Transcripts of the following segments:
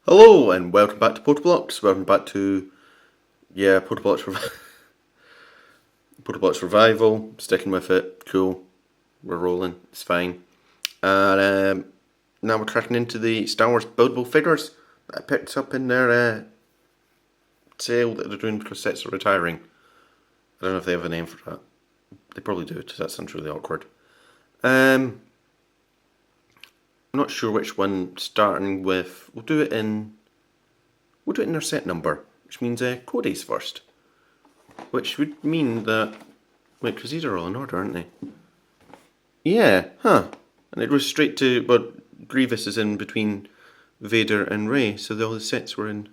Hello and welcome back to PokéBlocks. Welcome back to PokéBlocks Revival. Sticking with it, cool. We're rolling, it's fine. And now we're cracking into the Star Wars buildable figures that I picked up in their sale that they're doing because sets are retiring. I don't know if they have a name for that. They probably do, because that sounds really awkward. I'm not sure which one. Starting with, we'll do it in their set number, which means Cody's first. Which would mean that, wait, because these are all in order, aren't they? Yeah, huh? And it goes straight to, but Grievous is in between Vader and Rey, so all the sets were in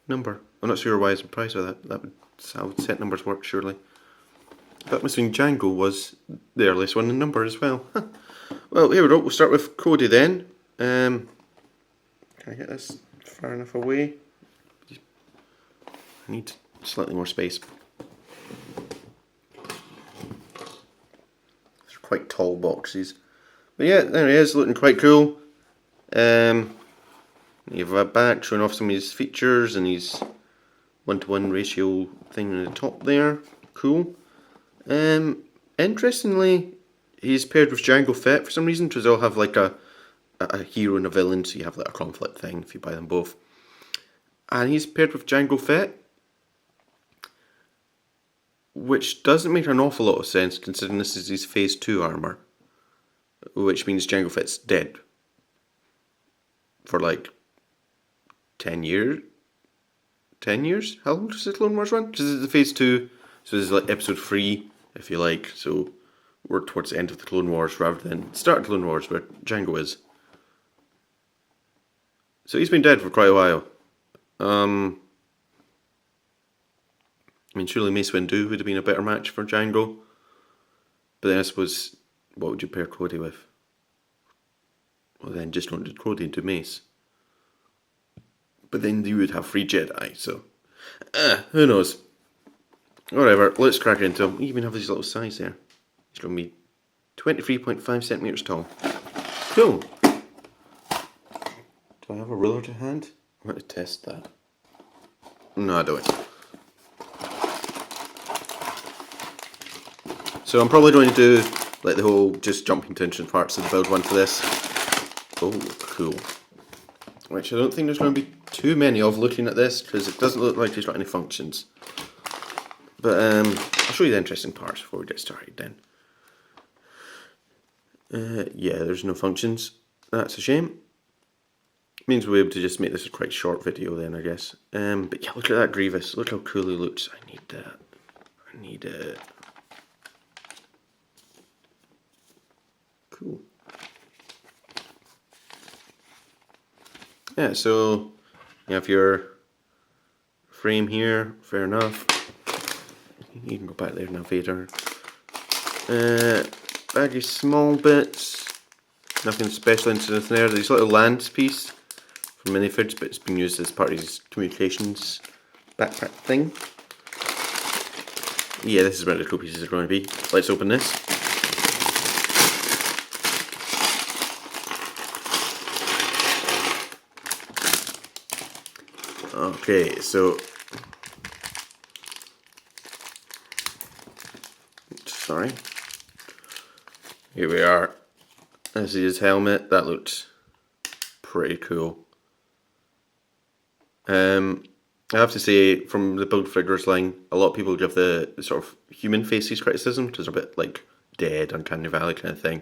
number. I'm not sure why I'm surprised by that. That's how set numbers work, surely. That must mean Django was the earliest one in number as well. Huh. Well, here we go. We'll start with Cody then. Can I get this far enough away? I need slightly more space. They're quite tall boxes. But yeah, there he is, looking quite cool. You have a back showing off some of his features and his 1-to-1 ratio thing on the top there. Cool. Interestingly, he's paired with Jango Fett for some reason, because they'll have like a hero and a villain, so you have like a conflict thing if you buy them both. And he's paired with Jango Fett, which doesn't make an awful lot of sense considering this is his Phase 2 armour, which means Jango Fett's dead for like 10 years? 10 years? How long does the Clone Wars run? Because this is the Phase 2, so this is like episode 3, if you like, so we're towards the end of the Clone Wars rather than start of Clone Wars where Jango is. So he's been dead for quite a while. I mean, surely Mace Windu would have been a better match for Django. But then I suppose, what would you pair Cody with? Well then, just don't do Cody into Mace. But then you would have 3 Jedi, so... who knows? Whatever, let's crack into him. You even have his little size there. He's going to be 23.5 centimetres tall. Cool. Do I have a ruler to hand? I'm going to test that. No, I don't. So I'm probably going to do like the whole just jumping to interesting parts of the build one for this. Oh, cool. Which I don't think there's going to be too many of looking at this, because it doesn't look like he's got any functions. But I'll show you the interesting parts before we get started then. Yeah, there's no functions. That's a shame. Means we'll be able to just make this a quite short video then, I guess. But yeah, look at that Grievous. Look how cool he looks. I need that. I need it. Cool. Yeah, so you have your frame here. Fair enough. You can go back there now, Vader. Baggy small bits. Nothing special into there. There's a little lance piece from minifigs, but it's been used as part of his communications backpack thing. Yeah, this is where the cool pieces are going to be. Let's open this. Okay, so... Sorry. Here we are. This is his helmet. That looks pretty cool. I have to say, from the build figures line, a lot of people give the sort of human faces criticism because they're a bit like dead, uncanny valley kind of thing.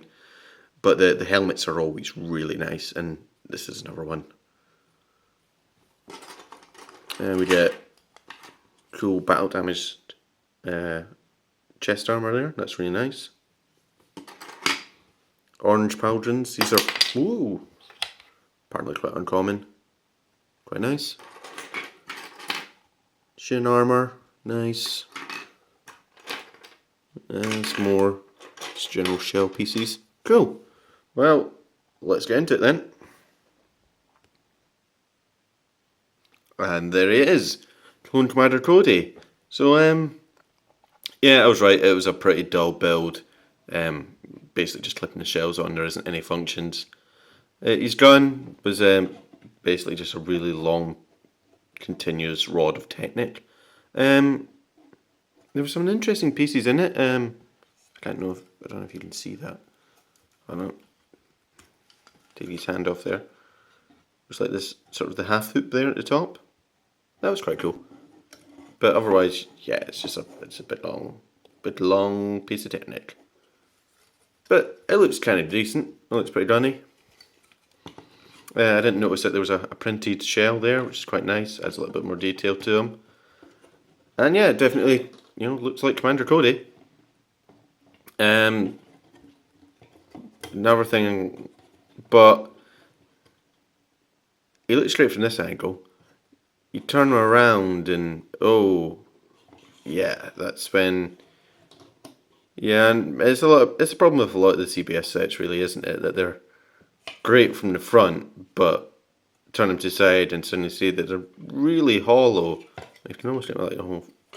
But the helmets are always really nice, and this is another one. And we get cool battle damaged chest armor there. That's really nice. Orange pauldrons. These are, ooh, apparently quite uncommon. Quite nice. Shin armor, nice. And some more just general shell pieces. Cool. Well, let's get into it then. And there he is, Clone Commander Cody. So, yeah, I was right. It was a pretty dull build. Basically just clipping the shells on. There isn't any functions. His gun was basically just a really long, continuous rod of Technic. There were some interesting pieces in it. I don't know if you can see that. I don't know. Take his hand off there. There's like this sort of the half hoop there at the top. That was quite cool. But otherwise, yeah, it's a bit long piece of Technic. But it looks kind of decent. It looks pretty dunny. I didn't notice that there was a printed shell there, which is quite nice. Adds a little bit more detail to him. And yeah, definitely, looks like Commander Cody. Another thing, but he looks great from this angle. You turn him around and, oh, yeah, that's when... Yeah, and it's a problem with a lot of the CBS sets, really, isn't it? That they're great from the front, but turn them to the side and suddenly see that they're really hollow. I can almost get I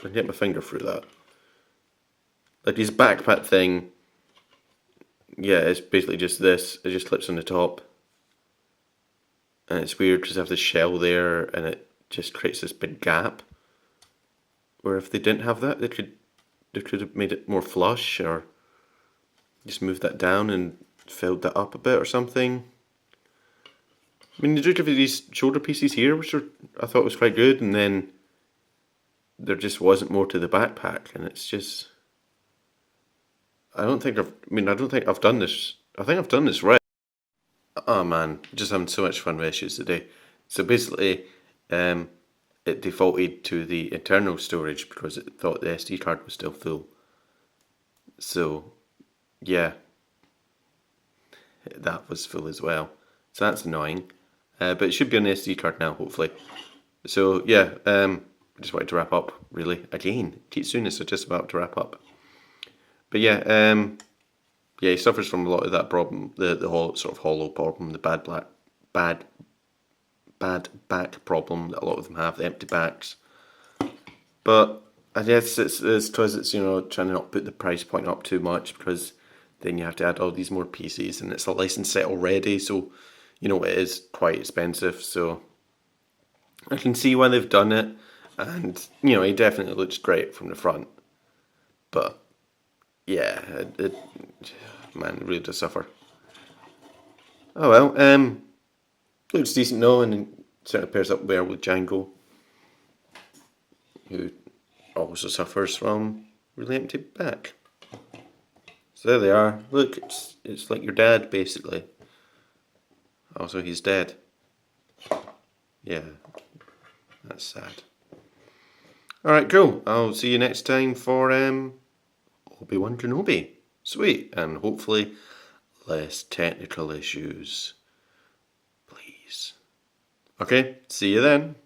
can get my finger through that. Like his backpack thing, yeah, it's basically just this. It just clips on the top, and it's weird because they have the shell there, and it just creates this big gap. Where if they didn't have that, they could have made it more flush, or just moved that down and filled that up a bit or something. I mean, they do give you these shoulder pieces here, which I thought was quite good, and then there just wasn't more to the backpack, and it's just... I don't think I've done this. I think I've done this right. Oh man, just having so much fun with issues today. So basically, it defaulted to the internal storage because it thought the SD card was still full. So, yeah, that was full as well. So that's annoying. But it should be on the SD card now, hopefully. So, yeah, I just wanted to wrap up, really. Again, keeps doing this, so just about to wrap up. But yeah, he suffers from a lot of that problem, the whole sort of hollow problem, the bad back problem that a lot of them have, the empty backs. But I guess it's because it's trying to not put the price point up too much, because then you have to add all these more pieces, and it's a licensed set already, so it is quite expensive. So I can see why they've done it, and he definitely looks great from the front. But yeah, man, it really does suffer. Oh well, looks decent though, and it certainly pairs up well with Django, who also suffers from really empty back. So there they are. Look, it's like your dad, basically. Also, he's dead. Yeah, that's sad. Alright, cool. I'll see you next time for Obi-Wan Kenobi. Sweet, and hopefully less technical issues. Please. Okay, see you then.